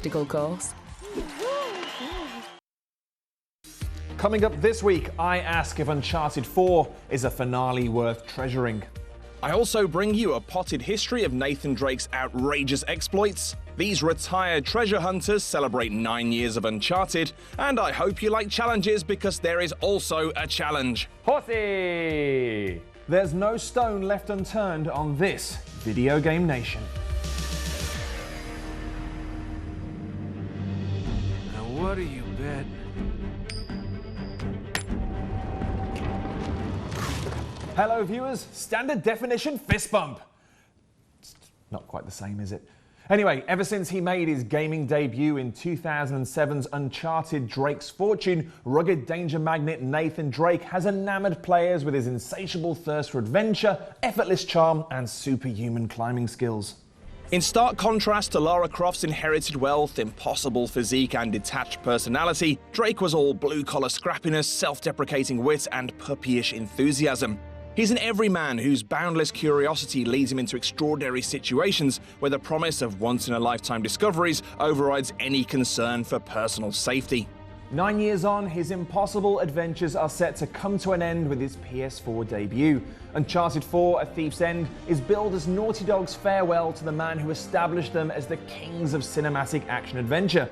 obstacle course. Coming up this week, I ask if Uncharted 4 is a finale worth treasuring. I also bring you a potted history of Nathan Drake's outrageous exploits. These retired treasure hunters celebrate 9 years of Uncharted, and I hope you like challenges because there is also a challenge. Horsey! There's no stone left unturned on this Video Game Nation. Now what do you bet? Hello viewers, standard definition fist bump. It's not quite the same, is it? Anyway, ever since he made his gaming debut in 2007's Uncharted Drake's Fortune, rugged danger magnet Nathan Drake has enamored players with his insatiable thirst for adventure, effortless charm, and superhuman climbing skills. In stark contrast to Lara Croft's inherited wealth, impossible physique, and detached personality, Drake was all blue-collar scrappiness, self-deprecating wit, and puppyish enthusiasm. He's an everyman whose boundless curiosity leads him into extraordinary situations where the promise of once-in-a-lifetime discoveries overrides any concern for personal safety. 9 years on, his impossible adventures are set to come to an end with his PS4 debut. Uncharted 4: A Thief's End is billed as Naughty Dog's farewell to the man who established them as the kings of cinematic action-adventure.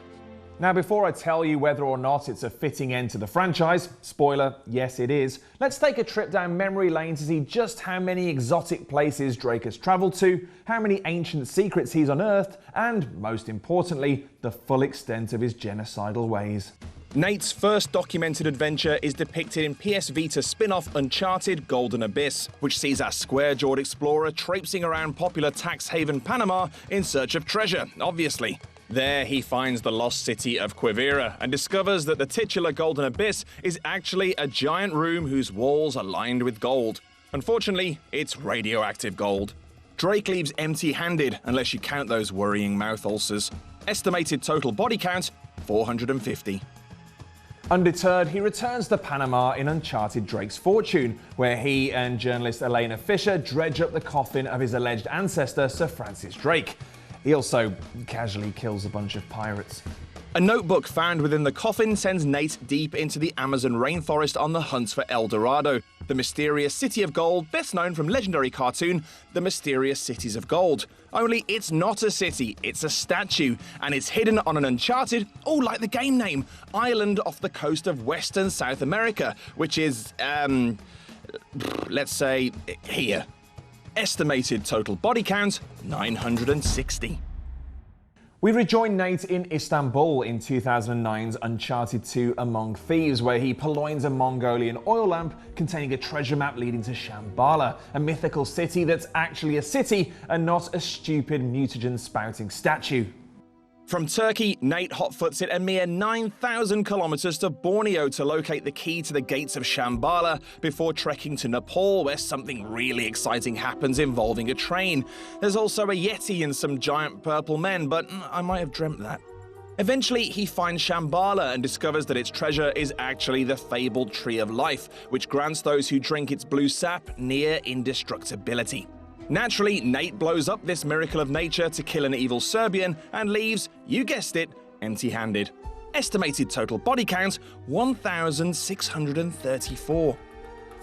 Now, before I tell you whether or not it's a fitting end to the franchise, spoiler, yes it is, let's take a trip down memory lane to see just how many exotic places Drake has travelled to, how many ancient secrets he's unearthed, and, most importantly, the full extent of his genocidal ways. Nate's first documented adventure is depicted in PS Vita's spin-off Uncharted Golden Abyss, which sees our square-jawed explorer traipsing around popular tax haven Panama in search of treasure, obviously. There he finds the lost city of Quivira and discovers that the titular Golden Abyss is actually a giant room whose walls are lined with gold. Unfortunately, it's radioactive gold. Drake leaves empty-handed unless you count those worrying mouth ulcers. Estimated total body count, 450. Undeterred, he returns to Panama in Uncharted Drake's Fortune, where he and journalist Elena Fisher dredge up the coffin of his alleged ancestor, Sir Francis Drake. He also casually kills a bunch of pirates. A notebook found within the coffin sends Nate deep into the Amazon rainforest on the hunt for El Dorado, the mysterious city of gold best known from legendary cartoon The Mysterious Cities of Gold. Only it's not a city, it's a statue, and it's hidden on an uncharted, oh, like the game name, island off the coast of western South America, which is, let's say, here. Estimated total body count, 960. We rejoin Nate in Istanbul in 2009's Uncharted 2 Among Thieves, where he purloins a Mongolian oil lamp containing a treasure map leading to Shambhala, a mythical city that's actually a city and not a stupid mutagen-spouting statue. From Turkey, Nate hotfoots it a mere 9,000 kilometers to Borneo to locate the key to the gates of Shambhala before trekking to Nepal, where something really exciting happens involving a train. There's also a Yeti and some giant purple men, but I might have dreamt that. Eventually, he finds Shambhala and discovers that its treasure is actually the fabled Tree of Life, which grants those who drink its blue sap near indestructibility. Naturally, Nate blows up this miracle of nature to kill an evil Serbian and leaves, you guessed it, empty-handed. Estimated total body count, 1,634.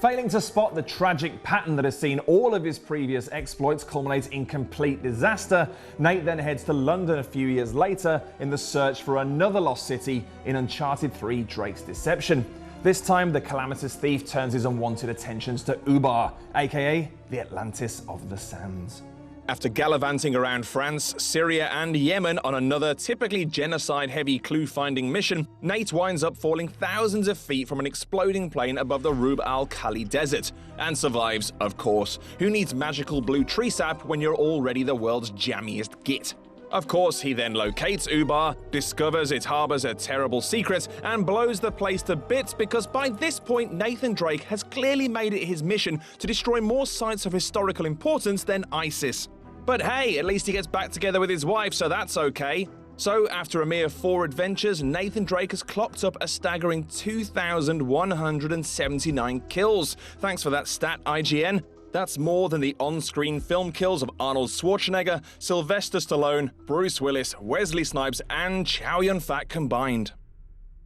Failing to spot the tragic pattern that has seen all of his previous exploits culminate in complete disaster, Nate then heads to London a few years later in the search for another lost city in Uncharted 3 Drake's Deception. This time, the calamitous thief turns his unwanted attentions to Ubar, aka the Atlantis of the Sands. After gallivanting around France, Syria, and Yemen on another typically genocide-heavy clue-finding mission, Nate winds up falling thousands of feet from an exploding plane above the Rub al-Khali desert, and survives, of course. Who needs magical blue tree sap when you're already the world's jammiest git? Of course, he then locates Ubar, discovers it harbors a terrible secret, and blows the place to bits because by this point Nathan Drake has clearly made it his mission to destroy more sites of historical importance than ISIS. But hey, at least he gets back together with his wife, so that's okay. So, after a mere 4 adventures, Nathan Drake has clocked up a staggering 2,179 kills. Thanks for that stat, IGN. That's more than the on-screen film kills of Arnold Schwarzenegger, Sylvester Stallone, Bruce Willis, Wesley Snipes, and Chow Yun-fat combined.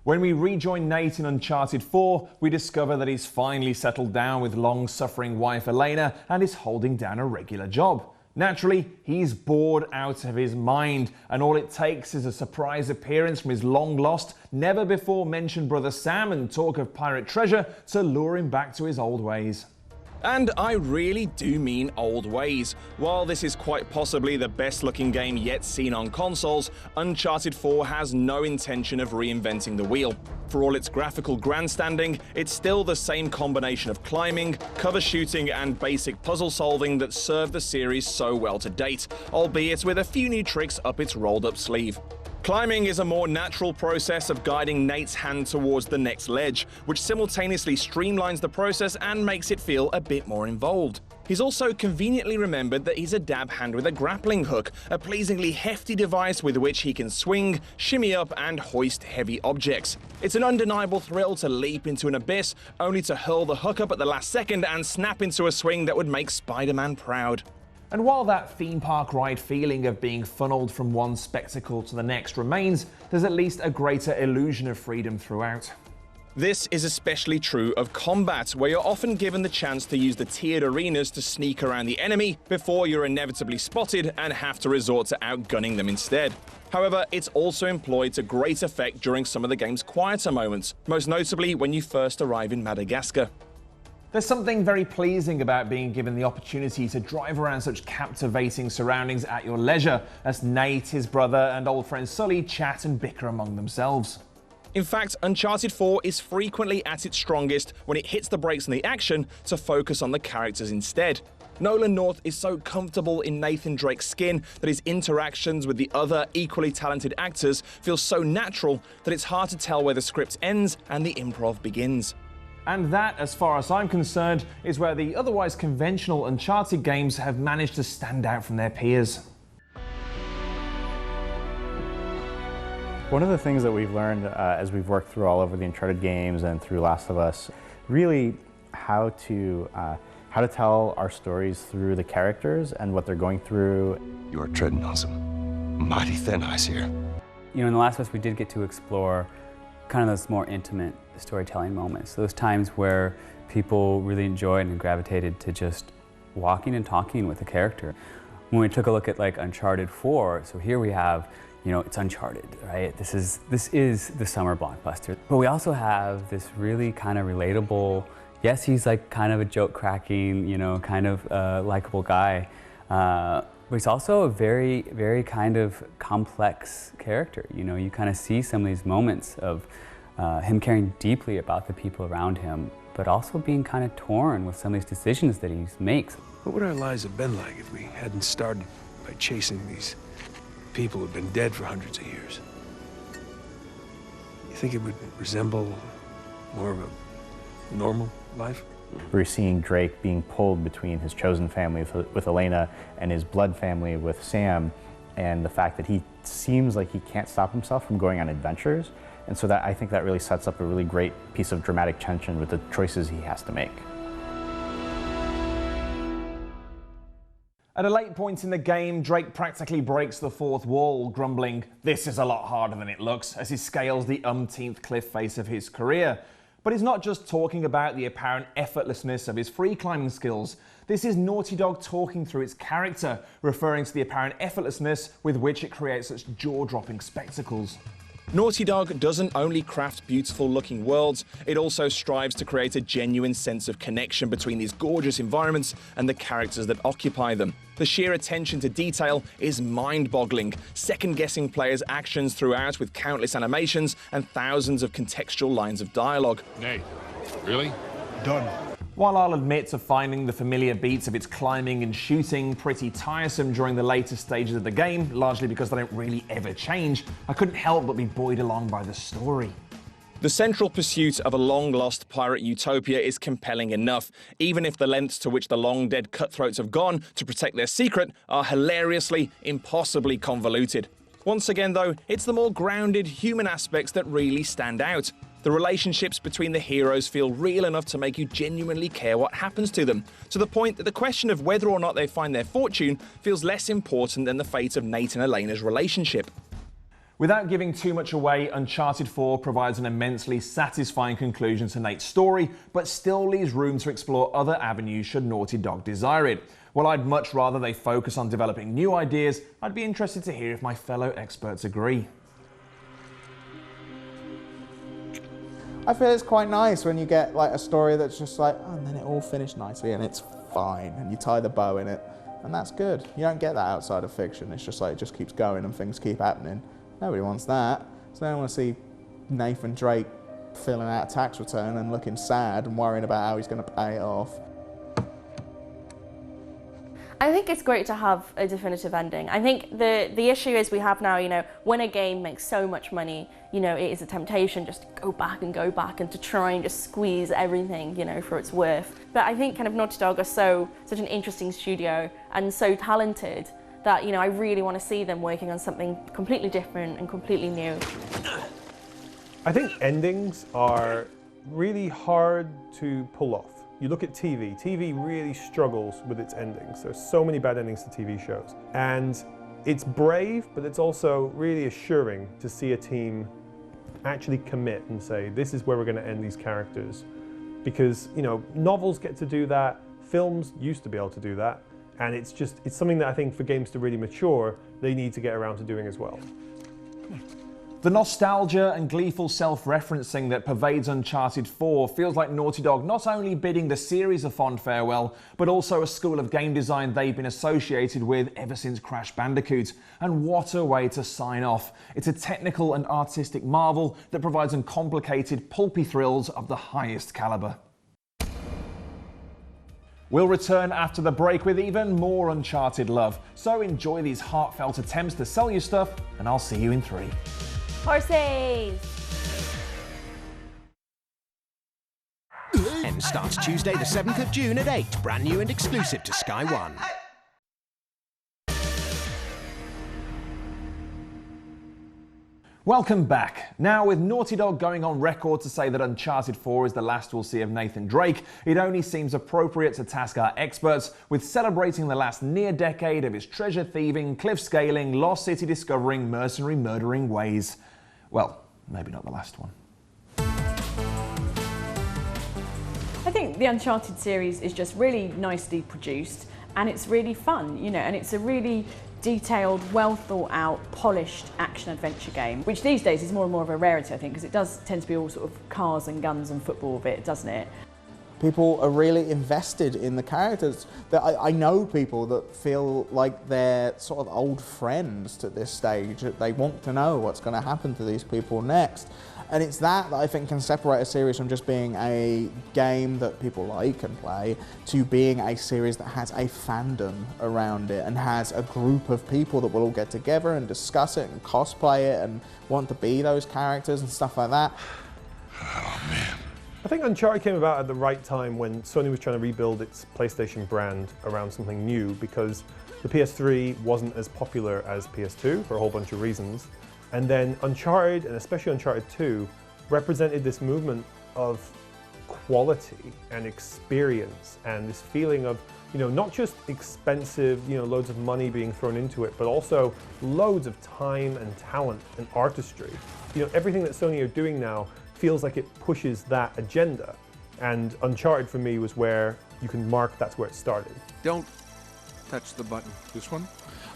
When we rejoin Nate in Uncharted 4, we discover that he's finally settled down with long-suffering wife Elena and is holding down a regular job. Naturally, he's bored out of his mind, and all it takes is a surprise appearance from his long-lost, never-before-mentioned brother Sam and talk of pirate treasure to lure him back to his old ways. And I really do mean old ways. While this is quite possibly the best-looking game yet seen on consoles, Uncharted 4 has no intention of reinventing the wheel. For all its graphical grandstanding, it's still the same combination of climbing, cover shooting, and basic puzzle solving that served the series so well to date, albeit with a few new tricks up its rolled-up sleeve. Climbing is a more natural process of guiding Nate's hand towards the next ledge, which simultaneously streamlines the process and makes it feel a bit more involved. He's also conveniently remembered that he's a dab hand with a grappling hook, a pleasingly hefty device with which he can swing, shimmy up, and hoist heavy objects. It's an undeniable thrill to leap into an abyss, only to hurl the hook up at the last second and snap into a swing that would make Spider-Man proud. And while that theme park ride feeling of being funneled from one spectacle to the next remains, there's at least a greater illusion of freedom throughout. This is especially true of combat, where you're often given the chance to use the tiered arenas to sneak around the enemy before you're inevitably spotted and have to resort to outgunning them instead. However, it's also employed to great effect during some of the game's quieter moments, most notably when you first arrive in Madagascar. There's something very pleasing about being given the opportunity to drive around such captivating surroundings at your leisure, as Nate, his brother, and old friend Sully chat and bicker among themselves. In fact, Uncharted 4 is frequently at its strongest when it hits the brakes on the action to focus on the characters instead. Nolan North is so comfortable in Nathan Drake's skin that his interactions with the other equally talented actors feel so natural that it's hard to tell where the script ends and the improv begins. And that, as far as I'm concerned, is where the otherwise conventional Uncharted games have managed to stand out from their peers. One of the things that we've learned as we've worked through all over the Uncharted games and through Last of Us, really how to tell our stories through the characters and what they're going through. You are treading on some mighty thin ice here. You know, in The Last of Us, we did get to explore kind of those more intimate storytelling moments, those times where people really enjoyed and gravitated to just walking and talking with a character. When we took a look at like Uncharted 4, so here we have, you know, it's Uncharted, right? This is the summer blockbuster. But we also have this really kind of relatable, yes, he's like kind of a joke cracking, you know, kind of likable guy, but he's also a very, very kind of complex character. You know, you kind of see some of these moments of him caring deeply about the people around him, but also being kind of torn with some of these decisions that he makes. What would our lives have been like if we hadn't started by chasing these people who've been dead for hundreds of years? You think it would resemble more of a normal life? We're seeing Drake being pulled between his chosen family with Elena and his blood family with Sam, and the fact that he seems like he can't stop himself from going on adventures. And so I think that really sets up a really great piece of dramatic tension with the choices he has to make. At a late point in the game, Drake practically breaks the fourth wall, grumbling, "This is a lot harder than it looks," as he scales the umpteenth cliff face of his career. But he's not just talking about the apparent effortlessness of his free climbing skills. This is Naughty Dog talking through its character, referring to the apparent effortlessness with which it creates such jaw-dropping spectacles. Naughty Dog doesn't only craft beautiful-looking worlds, it also strives to create a genuine sense of connection between these gorgeous environments and the characters that occupy them. The sheer attention to detail is mind-boggling, second-guessing players' actions throughout with countless animations and thousands of contextual lines of dialogue. Nate, really? Done. While I'll admit to finding the familiar beats of its climbing and shooting pretty tiresome during the later stages of the game, largely because they don't really ever change, I couldn't help but be buoyed along by the story. The central pursuit of a long-lost pirate utopia is compelling enough, even if the lengths to which the long-dead cutthroats have gone to protect their secret are hilariously, impossibly convoluted. Once again, though, it's the more grounded human aspects that really stand out. The relationships between the heroes feel real enough to make you genuinely care what happens to them, to the point that the question of whether or not they find their fortune feels less important than the fate of Nate and Elena's relationship. Without giving too much away, Uncharted 4 provides an immensely satisfying conclusion to Nate's story, but still leaves room to explore other avenues should Naughty Dog desire it. While I'd much rather they focus on developing new ideas, I'd be interested to hear if my fellow experts agree. I feel it's quite nice when you get like a story that's just like, oh, and then it all finished nicely and it's fine, and you tie the bow in it, and that's good. You don't get that outside of fiction. It's just like it just keeps going and things keep happening. Nobody wants that. So they don't want to see Nathan Drake filling out a tax return and looking sad and worrying about how he's going to pay it off. I think it's great to have a definitive ending. I think the issue is we have now, when a game makes so much money, it is a temptation just to go back and to try and just squeeze everything, for its worth. But I think kind of Naughty Dog are such an interesting studio and so talented that, I really want to see them working on something completely different and completely new. I think endings are really hard to pull off. You look at TV, TV really struggles with its endings. There's so many bad endings to TV shows. And it's brave, but it's also really assuring to see a team actually commit and say, this is where we're going to end these characters. Because, novels get to do that, films used to be able to do that, and it's something that I think for games to really mature, they need to get around to doing as well. The nostalgia and gleeful self-referencing that pervades Uncharted 4 feels like Naughty Dog not only bidding the series a fond farewell, but also a school of game design they've been associated with ever since Crash Bandicoot. And what a way to sign off. It's a technical and artistic marvel that provides uncomplicated, pulpy thrills of the highest caliber. We'll return after the break with even more Uncharted love. So enjoy these heartfelt attempts to sell you stuff, and I'll see you in 3. Horses! And starts Tuesday the 7th of June at 8, brand new and exclusive to Sky One. Welcome back. Now, with Naughty Dog going on record to say that Uncharted 4 is the last we'll see of Nathan Drake, it only seems appropriate to task our experts with celebrating the last near decade of his treasure thieving, cliff scaling, lost city discovering, mercenary murdering ways. Well, maybe not the last one. I think the Uncharted series is just really nicely produced, and it's really fun, and it's a really detailed, well thought out, polished action-adventure game, which these days is more and more of a rarity, I think, because it does tend to be all sort of cars and guns and football bit, doesn't it? People are really invested in the characters. I know people that feel like they're sort of old friends to this stage. They want to know what's going to happen to these people next. And it's that I think can separate a series from just being a game that people like and play to being a series that has a fandom around it and has a group of people that will all get together and discuss it and cosplay it and want to be those characters and stuff like that. Oh, man. I think Uncharted came about at the right time when Sony was trying to rebuild its PlayStation brand around something new, because the PS3 wasn't as popular as PS2 for a whole bunch of reasons. And then Uncharted, and especially Uncharted 2, represented this movement of quality and experience and this feeling of, not just expensive, loads of money being thrown into it, but also loads of time and talent and artistry. Everything that Sony are doing now feels like it pushes that agenda. And Uncharted for me was where you can mark that's where it started. Don't touch the button. This one?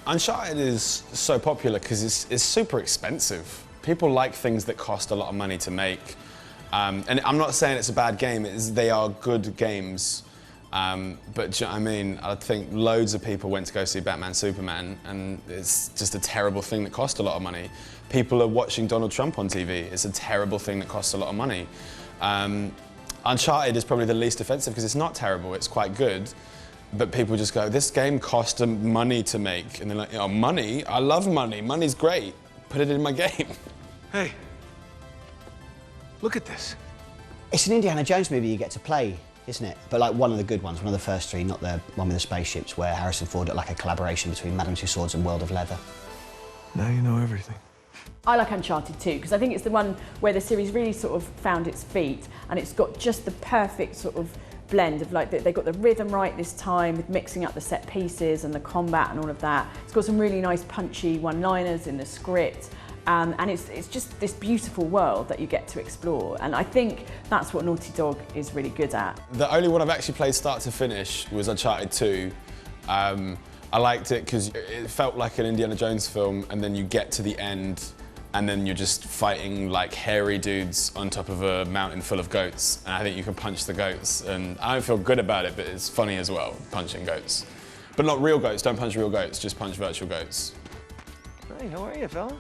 Uncharted is so popular because it's super expensive. People like things that cost a lot of money to make. And I'm not saying it's a bad game, they are good games. But do you know what I mean? I think loads of people went to go see Batman Superman, and it's just a terrible thing that cost a lot of money. People are watching Donald Trump on TV. It's a terrible thing that costs a lot of money. Uncharted is probably the least offensive because it's not terrible, it's quite good. But people just go, this game cost money to make. And they're like, money? I love money. Money's great. Put it in my game. Hey, look at this. It's an Indiana Jones movie you get to play, isn't it? But like one of the good ones, one of the first 3, not the one with the spaceships, where Harrison Ford did like a collaboration between Madame Tussauds and World of Leather. Now you know everything. I like Uncharted 2 because I think it's the one where the series really sort of found its feet, and it's got just the perfect sort of blend of like they got the rhythm right this time with mixing up the set pieces and the combat and all of that. It's got some really nice punchy one-liners in the script, and it's just this beautiful world that you get to explore, and I think that's what Naughty Dog is really good at. The only one I've actually played start to finish was Uncharted 2. I liked it because it felt like an Indiana Jones film, and then you get to the end and then you're just fighting like hairy dudes on top of a mountain full of goats, and I think you can punch the goats, and I don't feel good about it, but it's funny as well, punching goats. But not real goats, don't punch real goats, just punch virtual goats. Hey, how are you, fella?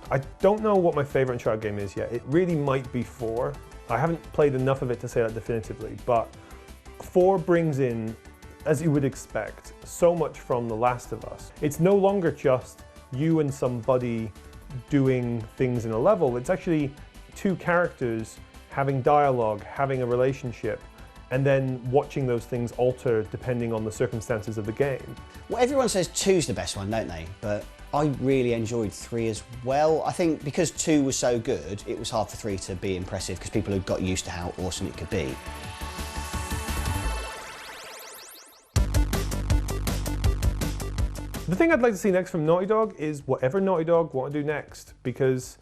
I don't know what my favourite Uncharted game is yet. It really might be 4. I haven't played enough of it to say that definitively, but 4 brings in, as you would expect, so much from The Last of Us. It's no longer just you and somebody doing things in a level. It's actually 2 characters having dialogue, having a relationship, and then watching those things alter depending on the circumstances of the game. Well, everyone says 2's the best one, don't they? But I really enjoyed 3 as well. I think because 2 was so good, it was hard for 3 to be impressive because people had got used to how awesome it could be. The thing I'd like to see next from Naughty Dog is whatever Naughty Dog want to do next, because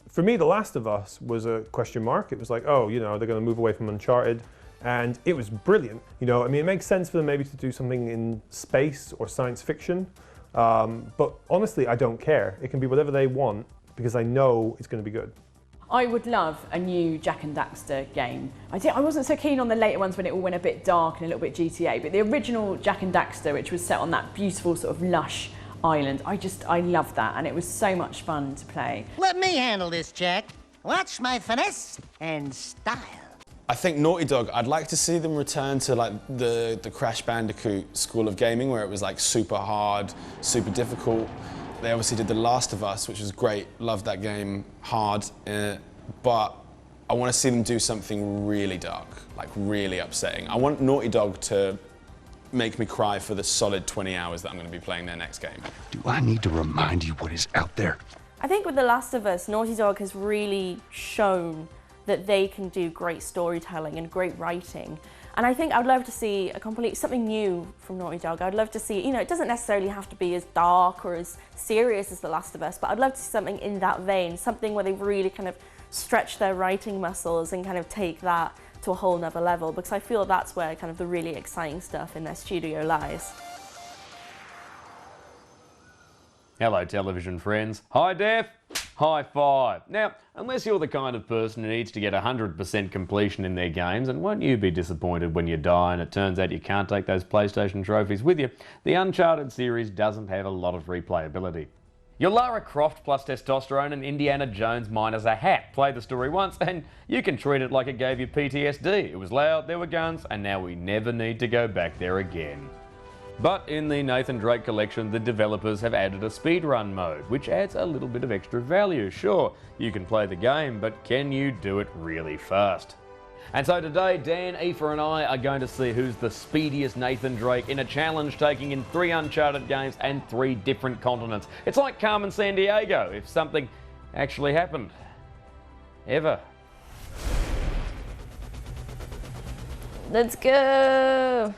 for me, The Last of Us was a question mark. It was like, oh, you know, they're going to move away from Uncharted, and it was brilliant. You know, I mean, it makes sense for them maybe to do something in space or science fiction, but honestly, I don't care. It can be whatever they want because I know it's going to be good. I would love a new Jak and Daxter game. I wasn't so keen on the later ones when it all went a bit dark and a little bit GTA, but the original Jak and Daxter, which was set on that beautiful sort of lush island, I loved that, and it was so much fun to play. Let me handle this, Jack. Watch my finesse and style. I think Naughty Dog, I'd like to see them return to like the Crash Bandicoot school of gaming, where it was like super hard, super difficult. They obviously did The Last of Us, which was great, loved that game, hard, but I want to see them do something really dark, like really upsetting. I want Naughty Dog to make me cry for the solid 20 hours that I'm going to be playing their next game. Do I need to remind you what is out there? I think with The Last of Us, Naughty Dog has really shown that they can do great storytelling and great writing. And I think I'd love to see something new from Naughty Dog. I'd love to see, you know, it doesn't necessarily have to be as dark or as serious as The Last of Us, but I'd love to see something in that vein, something where they really kind of stretch their writing muscles and kind of take that to a whole nother level, because I feel that's where kind of the really exciting stuff in their studio lies. Hello television friends, high def, high five. Now, unless you're the kind of person who needs to get 100% completion in their games, and won't you be disappointed when you die and it turns out you can't take those PlayStation trophies with you, the Uncharted series doesn't have a lot of replayability. You're Lara Croft plus testosterone and Indiana Jones minus a hat. Play the story once and you can treat it like it gave you PTSD. It was loud, there were guns, and now we never need to go back there again. But in the Nathan Drake collection, the developers have added a speedrun mode, which adds a little bit of extra value. Sure, you can play the game, but can you do it really fast? And so today, Dan, Aoife and I are going to see who's the speediest Nathan Drake in a challenge taking in 3 Uncharted games and 3 different continents. It's like Carmen Sandiego, if something actually happened. Ever. Let's go!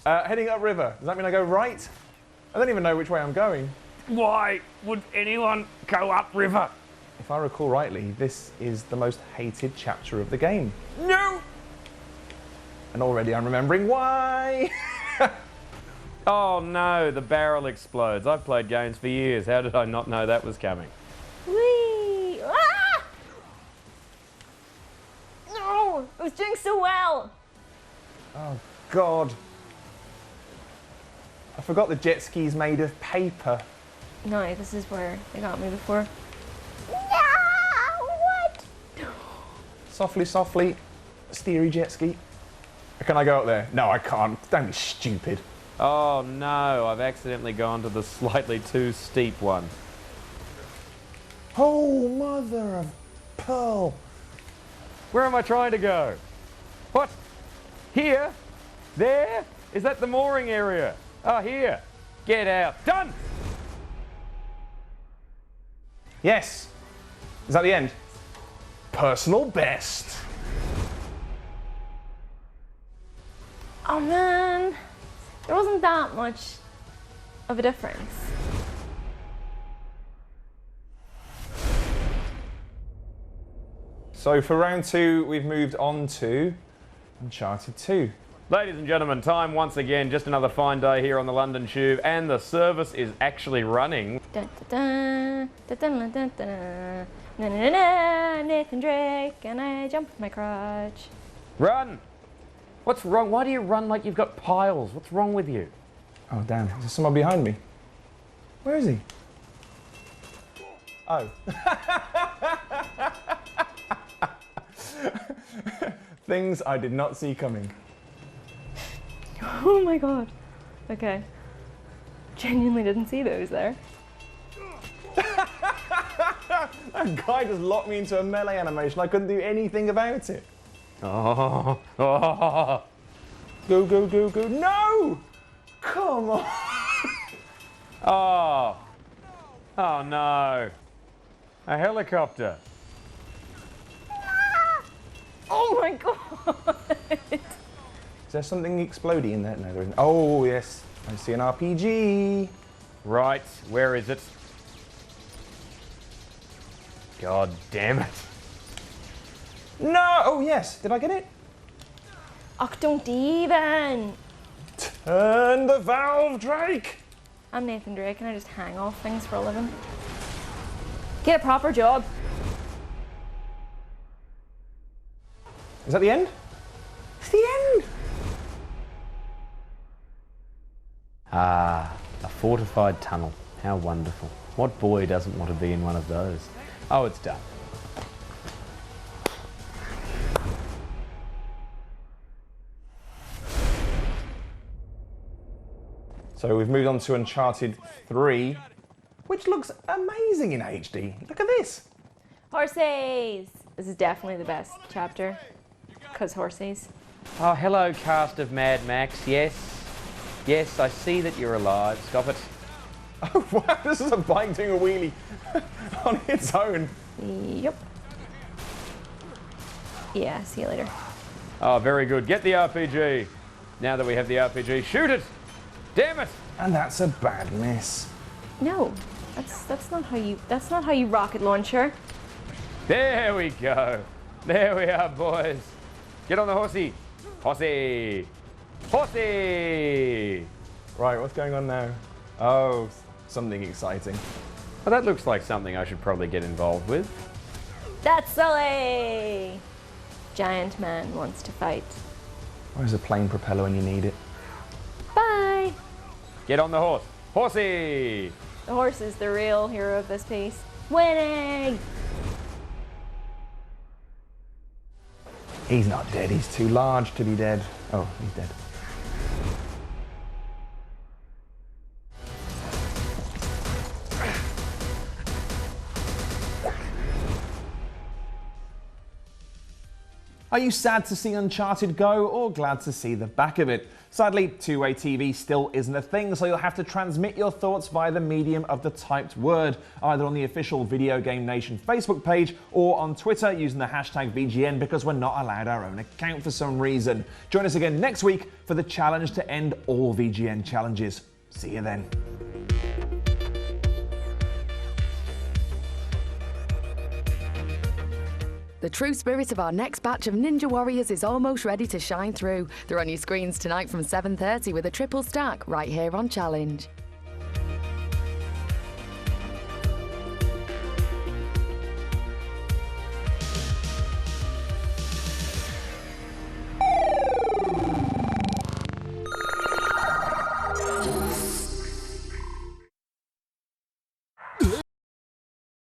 Heading upriver. Does that mean I go right? I don't even know which way I'm going. Why would anyone go upriver? If I recall rightly, this is the most hated chapter of the game. No! And already I'm remembering why. Oh no, the barrel explodes. I've played games for years. How did I not know that was coming? Whee! Ah! No! I was doing so well! Oh, God. I forgot the jet ski's made of paper. No, this is where they got me before. Softly, softly, steery jet ski. Can I go up there? No, I can't. Don't be stupid. Oh no, I've accidentally gone to the slightly too steep one. Oh, mother of pearl. Where am I trying to go? What? Here? There? Is that the mooring area? Oh, here. Get out. Done! Yes. Is that the end? Personal best. Oh man, there wasn't that much of a difference. So for round 2, we've moved on to Uncharted 2. Ladies and gentlemen, time once again, just another fine day here on the London Tube, and the service is actually running. Dun, dun, dun, dun, dun, dun, dun. Na, na, na, na, Nathan Drake, and I jump with my crotch. Run! What's wrong? Why do you run like you've got piles? What's wrong with you? Oh damn, is there someone behind me? Where is he? Oh. Things I did not see coming. Oh my god. Okay. Genuinely didn't see those there. That guy just locked me into a melee animation. I couldn't do anything about it. Oh, oh. Go, go, go, go. No! Come on. Oh. Oh no. A helicopter. Oh my god. Is there something exploding in there? No, there isn't. Oh, yes. I see an RPG. Right, where is it? God damn it. No! Oh, yes. Did I get it? Oh, don't even. Turn the valve, Drake. I'm Nathan Drake and I just hang off things for a living. Get a proper job. Is that the end? It's the end. Ah, a fortified tunnel. How wonderful. What boy doesn't want to be in one of those? Oh, it's done. So we've moved on to Uncharted 3, which looks amazing in HD. Look at this. Horses. This is definitely the best chapter. Because horses. Oh, hello, cast of Mad Max. Yes. Yes, I see that you're alive. Stop it. Oh, wow, this is a bike doing a wheelie on its own. Yep. Yeah, see you later. Oh, very good. Get the RPG. Now that we have the RPG, shoot it. Damn it. And that's a bad miss. No, that's not how you rocket launcher. There we go. There we are, boys. Get on the horsey. Horsey. Horsey. Right, what's going on now? Oh, something exciting. Well, that looks like something I should probably get involved with. That's silly. Giant man wants to fight. Where's a plane propeller when you need it? Bye. Get on the horse. Horsey. The horse is the real hero of this piece. Winning. He's not dead, he's too large to be dead. Oh, he's dead. Are you sad to see Uncharted go, or glad to see the back of it? Sadly, two-way TV still isn't a thing, so you'll have to transmit your thoughts via the medium of the typed word, either on the official Video Game Nation Facebook page or on Twitter using the hashtag VGN, because we're not allowed our own account for some reason. Join us again next week for the challenge to end all VGN challenges. See you then. The true spirit of our next batch of Ninja Warriors is almost ready to shine through. They're on your screens tonight from 7:30 with a triple stack right here on Challenge.